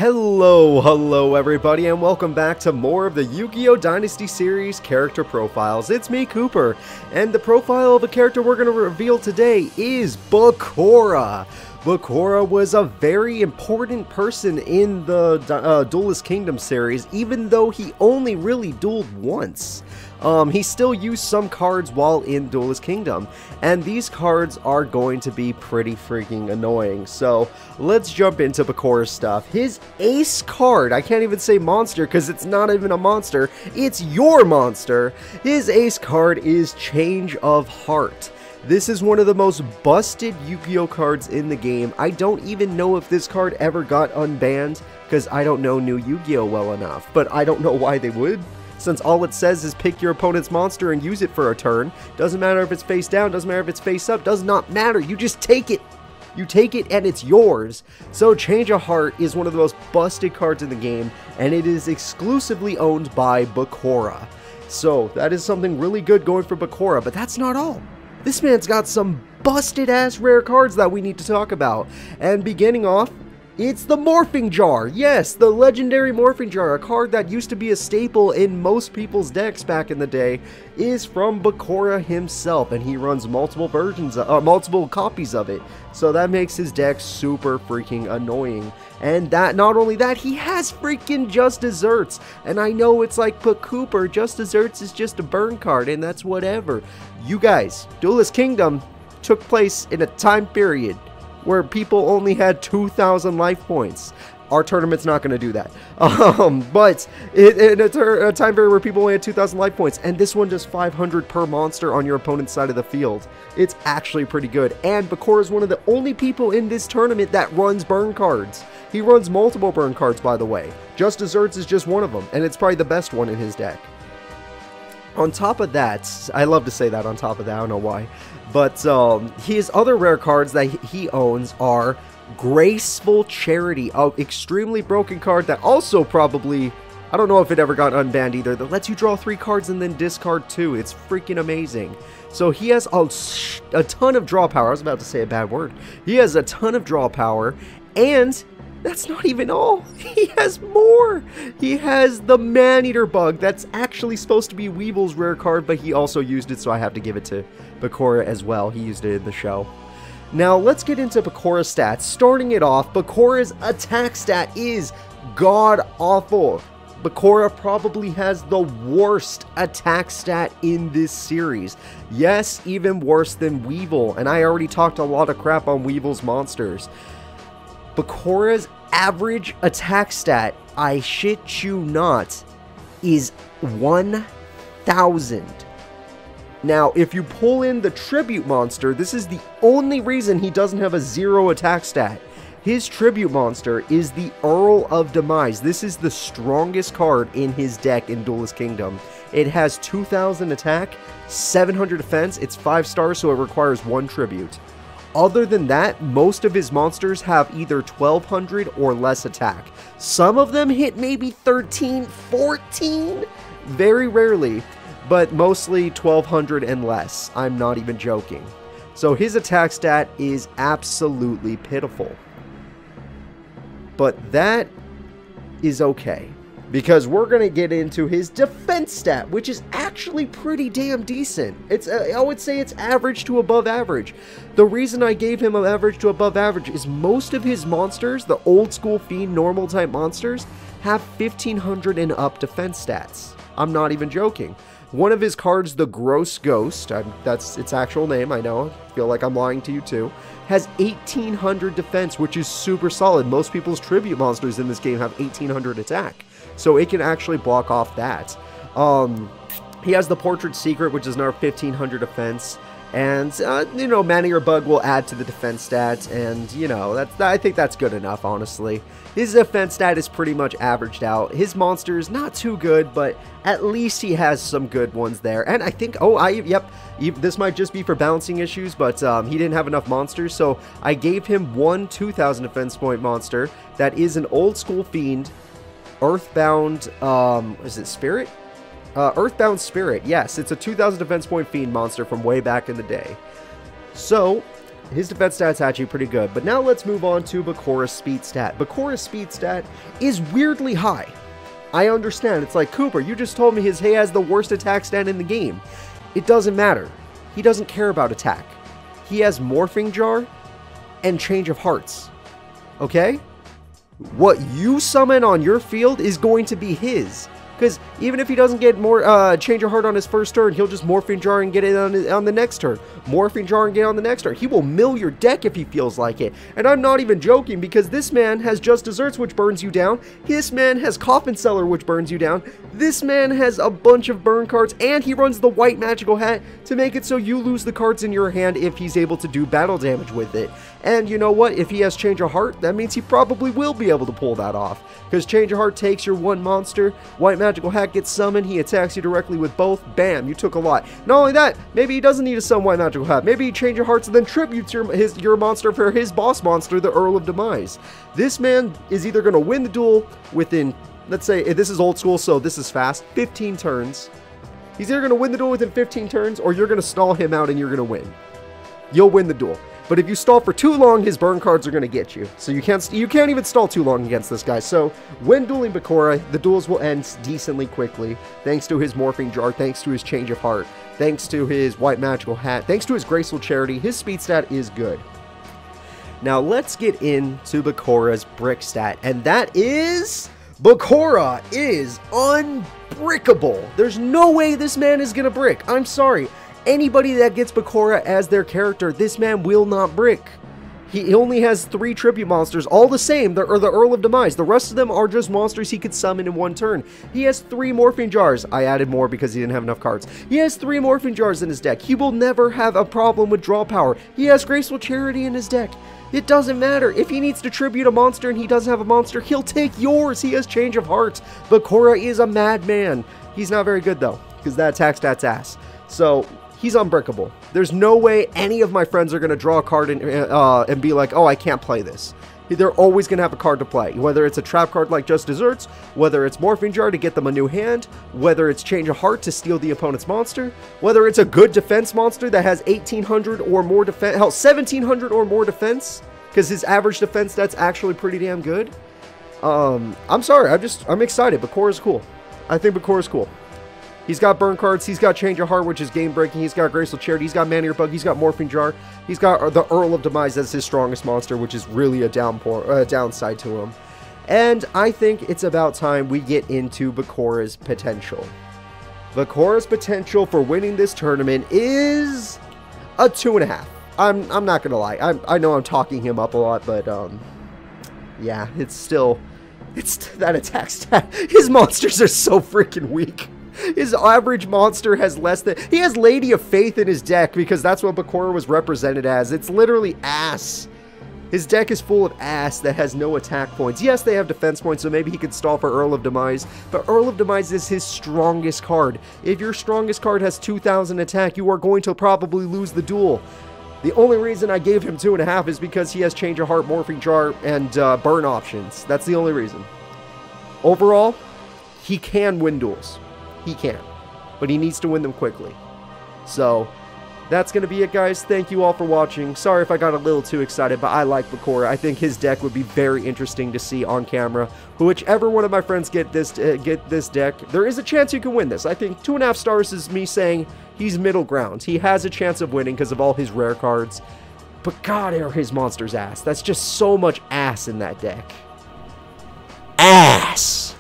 Hello everybody, and welcome back to more of the Yu-Gi-Oh! Dynasty series character profiles. It's me, Cooper, and the profile of a character we're going to reveal today is Bakura. Bakura was a very important person in the Duelist Kingdom series, even though he only really dueled once. He still used some cards while in Duelist Kingdom, and these cards are going to be pretty freaking annoying. So let's jump into Bakura's stuff. His ace card, I can't even say monster because it's not even a monster, it's your monster. His ace card is Change of Heart. This is one of the most busted Yu-Gi-Oh cards in the game. I don't even know if this card ever got unbanned because I don't know new Yu-Gi-Oh well enough, but I don't know why they would. Since all it says is pick your opponent's monster and use it for a turn. Doesn't matter if it's face down, doesn't matter if it's face up, does not matter. You just take it. You take it and it's yours. So Change of Heart is one of the most busted cards in the game, and it is exclusively owned by Bakura. So that is something really good going for Bakura, but that's not all. This man's got some busted ass rare cards that we need to talk about. And beginning off, it's the Morphing Jar. Yes, the legendary Morphing Jar, a card that used to be a staple in most people's decks back in the day, is from Bakura himself, and he runs multiple versions, multiple copies of it. So that makes his deck super freaking annoying. And that, not only that, he has freaking Just Desserts. And I know it's like, but Cooper, Just Desserts is just a burn card, and that's whatever. You guys, Duelist Kingdom took place in a time period where people only had 2,000 life points. Our tournament's not going to do that. But in a time period where people only had 2,000 life points, and this one does 500 per monster on your opponent's side of the field. It's actually pretty good. And Bakura is one of the only people in this tournament that runs burn cards. He runs multiple burn cards, by the way. Just Desserts is just one of them, and it's probably the best one in his deck. On top of that, I love to say that on top of that, I don't know why, but his other rare cards that he owns are Graceful Charity, an extremely broken card that also probably, I don't know if it ever got unbanned either, that lets you draw 3 cards and then discard 2. It's freaking amazing. So he has a ton of draw power. I was about to say a bad word. He has a ton of draw power, and that's not even all. He has more. He has the Man-Eater Bug. That's actually supposed to be Weevil's rare card, but he also used it, so I have to give it to Bakura as well. He used it in the show. Now, let's get into Bakura's stats. Starting it off, Bakura's attack stat is god-awful. Bakura probably has the worst attack stat in this series. Yes, even worse than Weevil, and I already talked a lot of crap on Weevil's monsters. Bakura's average attack stat, I shit you not, is 1,000. Now, if you pull in the Tribute monster, this is the only reason he doesn't have a 0 attack stat. His Tribute monster is the Earl of Demise. This is the strongest card in his deck in Duelist Kingdom. It has 2,000 attack, 700 defense, it's 5 stars, so it requires 1 Tribute. Other than that, most of his monsters have either 1,200 or less attack. Some of them hit maybe 13, 14, very rarely, but mostly 1,200 and less. I'm not even joking. So his attack stat is absolutely pitiful. But that is okay, because we're going to get into his defense stat, which is actually pretty damn decent. It's I would say it's average to above average. The reason I gave him an average to above average is most of his monsters, the old school Fiend normal type monsters, have 1,500 and up defense stats. I'm not even joking. One of his cards, the Gross Ghost, that's its actual name, I know, I feel like I'm lying to you too, has 1,800 defense, which is super solid. Most people's Tribute monsters in this game have 1,800 attack. So it can actually block off that. He has the Portrait Secret, which is another 1,500 defense. And, you know, Man-Eater Bug will add to the defense stats. And, you know, I think that's good enough, honestly. His defense stat is pretty much averaged out. His monster is not too good, but at least he has some good ones there. And I think, yep, this might just be for balancing issues, but he didn't have enough monsters. So I gave him one 2,000 defense point monster that is an old school Fiend. Earthbound, is it Spirit? Earthbound Spirit, yes, it's a 2,000 defense point Fiend monster from way back in the day. So, His defense stat's actually pretty good. But now let's move on to Bakura's speed stat. Bakura's speed stat is weirdly high. I understand. It's like, Cooper, you just told me he has the worst attack stat in the game. It doesn't matter. He doesn't care about attack. He has Morphing Jar and Change of Hearts. Okay? What you summon on your field is going to be his. Because even if he doesn't get more Change of Heart on his first turn, he'll just Morphing Jar and get it on the next turn. Morphing Jar and get it on the next turn. He will mill your deck if he feels like it. And I'm not even joking, because this man has Just Desserts, which burns you down. This man has Coffin Cellar, which burns you down. This man has a bunch of burn cards, and he runs the White Magical Hat to make it so you lose the cards in your hand if he's able to do battle damage with it. And you know what? If he has Change of Heart, that means he probably will be able to pull that off. Because Change of Heart takes your one monster, White Magical Hat gets summoned, he attacks you directly with both, bam, you took a lot. Not only that, maybe he doesn't need to summon White Magical Hat. Maybe he Change of Hearts and then tributes your monster for his boss monster, the Earl of Demise. This man is either going to win the duel within, let's say, this is old school, so this is fast, 15 turns. He's either going to win the duel within 15 turns, or you're going to stall him out and you're going to win. You'll win the duel. But if you stall for too long, his burn cards are going to get you. So you can't even stall too long against this guy. So when dueling Bakura, the duels will end decently quickly, thanks to his Morphing Jar, thanks to his Change of Heart, thanks to his White Magical Hat, thanks to his Graceful Charity. His speed stat is good. Now let's get into Bakura's brick stat, and that is... Bakura is unbrickable. There's no way this man is going to brick. I'm sorry. Anybody that gets Bakura as their character, this man will not brick. He only has 3 tribute monsters, all the same, the Earl of Demise. The rest of them are just monsters he could summon in one turn. He has 3 Morphing Jars. I added more because he didn't have enough cards. He has 3 Morphing Jars in his deck. He will never have a problem with draw power. He has Graceful Charity in his deck. It doesn't matter. If he needs to tribute a monster and he doesn't have a monster, he'll take yours. He has Change of Hearts. Bakura is a madman. He's not very good, though, because that attack stat's ass. So... he's unbreakable. There's no way any of my friends are going to draw a card and be like, oh, I can't play this. They're always going to have a card to play. Whether it's a trap card like Just Desserts, whether it's Morphing Jar to get them a new hand, whether it's Change of Heart to steal the opponent's monster, whether it's a good defense monster that has 1,800 or more defense, hell, 1,700 or more defense, because his average defense that's actually pretty damn good. I'm sorry, I'm excited. Bakura's cool. I think Bakura's cool. He's got burn cards, he's got Change of Heart, which is game breaking, he's got Graceful Charity, he's got Mana Bug, he's got Morphing Jar, he's got the Earl of Demise as his strongest monster, which is really a downside to him. And I think it's about time we get into Bakura's potential. Bakura's potential for winning this tournament is a 2.5. I'm not gonna lie, I know I'm talking him up a lot, but yeah, it's that attack stat. His monsters are so freaking weak. His average monster has less than... he has Lady of Faith in his deck because that's what Bakura was represented as. It's literally ass. His deck is full of ass that has no attack points. Yes, they have defense points, so maybe he could stall for Earl of Demise, but Earl of Demise is his strongest card. If your strongest card has 2,000 attack, you are going to probably lose the duel. The only reason I gave him 2.5 is because he has Change of Heart, Morphing Jar, and burn options. That's the only reason. Overall, he can win duels. He can, but he needs to win them quickly. So, that's going to be it, guys. Thank you all for watching. Sorry if I got a little too excited, but I like Bakura. I think his deck would be very interesting to see on camera. Whichever one of my friends get this deck, there is a chance you can win this. I think 2.5 stars is me saying he's middle ground. He has a chance of winning because of all his rare cards. But God, are his monsters ass. That's just so much ass in that deck. Ass!